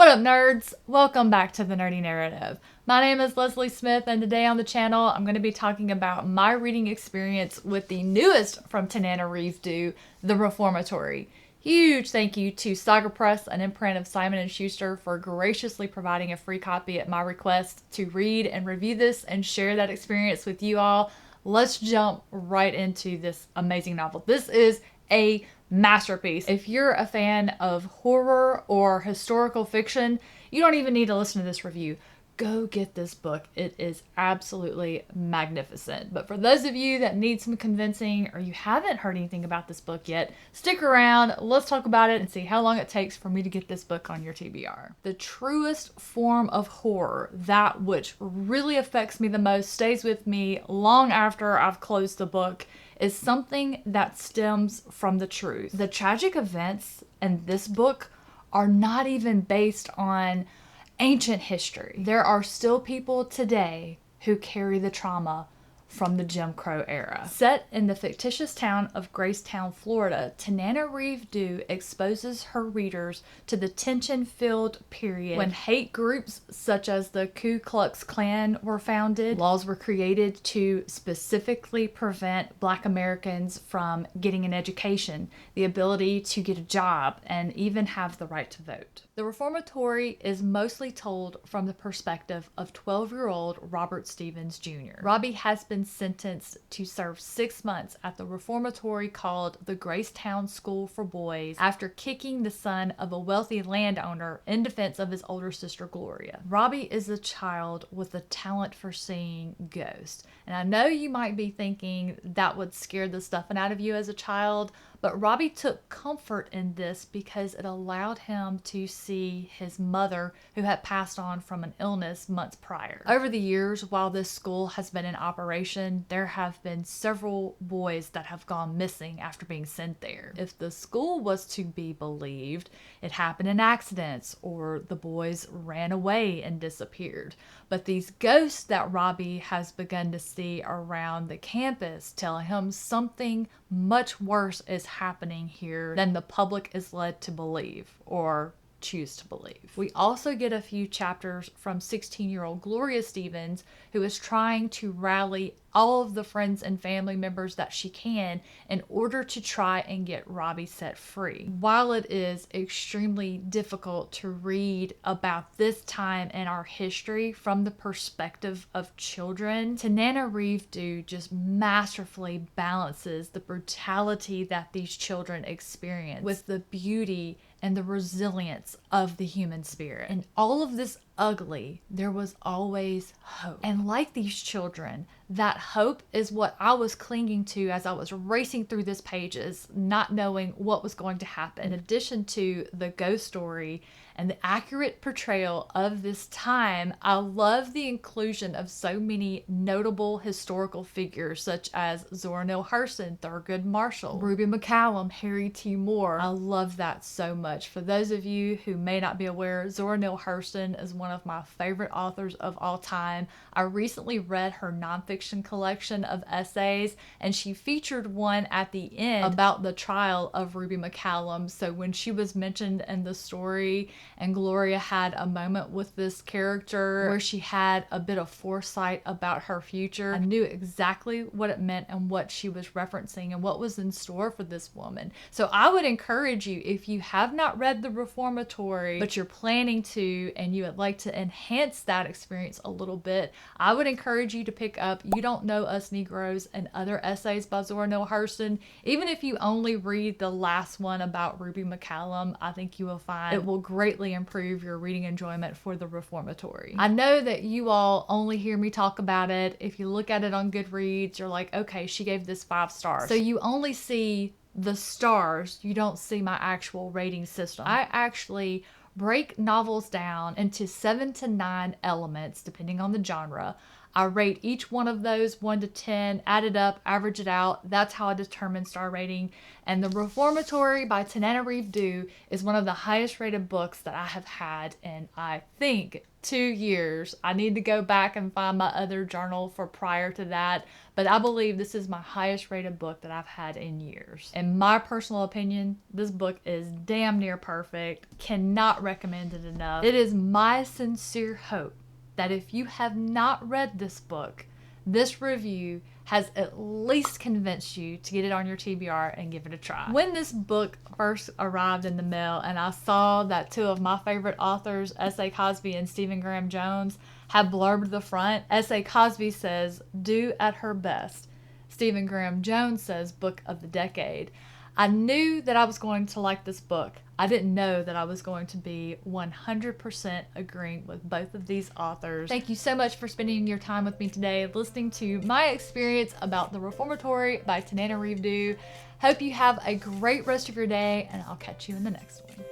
What up, nerds? Welcome back to the Nerdy Narrative. My name is Leslie Smith, and today on the channel, I'm going to be talking about my reading experience with the newest from Tananarive Due, The Reformatory. Huge thank you to Saga Press, an imprint of Simon & Schuster, for graciously providing a free copy at my request to read and review this and share that experience with you all. Let's jump right into this amazing novel. This is a masterpiece. If you're a fan of horror or historical fiction, you don't even need to listen to this review. Go get this book. It is absolutely magnificent. But for those of you that need some convincing or you haven't heard anything about this book yet, stick around. Let's talk about it and see how long it takes for me to get this book on your TBR. The truest form of horror, that which really affects me the most, stays with me long after I've closed the book, is something that stems from the truth. The tragic events in this book are not even based on ancient history. There are still people today who carry the trauma from the Jim Crow era. Set in the fictitious town of Gracetown, Florida, Tananarive Due exposes her readers to the tension-filled period when hate groups such as the Ku Klux Klan were founded. Laws were created to specifically prevent Black Americans from getting an education, the ability to get a job, and even have the right to vote. The Reformatory is mostly told from the perspective of 12-year-old Robert Stevens Jr. Robbie has been sentenced to serve 6 months at the reformatory called the Gracetown School for Boys after kicking the son of a wealthy landowner in defense of his older sister Gloria. Robbie is a child with a talent for seeing ghosts. And I know you might be thinking that would scare the stuffing out of you as a child, but Robbie took comfort in this because it allowed him to see his mother, who had passed on from an illness months prior. Over the years, while this school has been in operation, there have been several boys that have gone missing after being sent there. If the school was to be believed, it happened in accidents or the boys ran away and disappeared. But these ghosts that Robbie has begun to see around the campus tell him something much worse is happening here than the public is led to believe or choose to believe. We also get a few chapters from 16-year-old Gloria Stevens, who is trying to rally all of the friends and family members that she can in order to try and get Robbie set free. While it is extremely difficult to read about this time in our history from the perspective of children, Tananarive Due just masterfully balances the brutality that these children experience with the beauty and the resilience of the human spirit. In all of this ugly, there was always hope. And like these children, that hope is what I was clinging to as I was racing through these pages, not knowing what was going to happen. In addition to the ghost story and the accurate portrayal of this time, I love the inclusion of so many notable historical figures such as Zora Neale Hurston, Thurgood Marshall, Ruby McCallum, Harry T. Moore. I love that so much. For those of you who may not be aware, Zora Neale Hurston is one of my favorite authors of all time. I recently read her nonfiction collection of essays, and she featured one at the end about the trial of Ruby McCallum. So when she was mentioned in the story and Gloria had a moment with this character where she had a bit of foresight about her future, I knew exactly what it meant and what she was referencing and what was in store for this woman. So I would encourage you, if you have not read The Reformatory, but you're planning to and you would like to enhance that experience a little bit, I would encourage you to pick up You Don't Know Us Negroes and Other Essays by Zora Neale Hurston. Even if you only read the last one about Ruby McCallum, I think you will find it will greatly improve your reading enjoyment for The Reformatory. I know that you all only hear me talk about it. If you look at it on Goodreads, you're like, okay, she gave this 5 stars. So you only see the stars, you don't see my actual rating system. I actually break novels down into 7 to 9 elements depending on the genre. I rate each one of those 1 to 10, add it up, average it out. That's how I determine star rating. And The Reformatory by Tananarive Due is one of the highest rated books that I have had in, I think, 2 years. I need to go back and find my other journal for prior to that, but I believe this is my highest rated book that I've had in years. In my personal opinion, this book is damn near perfect. Cannot recommend it enough. It is my sincere hope that if you have not read this book, this review has at least convinced you to get it on your TBR and give it a try. When this book first arrived in the mail and I saw that 2 of my favorite authors, S.A. Cosby and Stephen Graham Jones, have blurbed the front, S.A. Cosby says, "Due at her best." Stephen Graham Jones says, "Book of the decade." I knew that I was going to like this book. I didn't know that I was going to be 100% agreeing with both of these authors. Thank you so much for spending your time with me today, listening to my experience about The Reformatory by Tananarive Due. Hope you have a great rest of your day, and I'll catch you in the next one.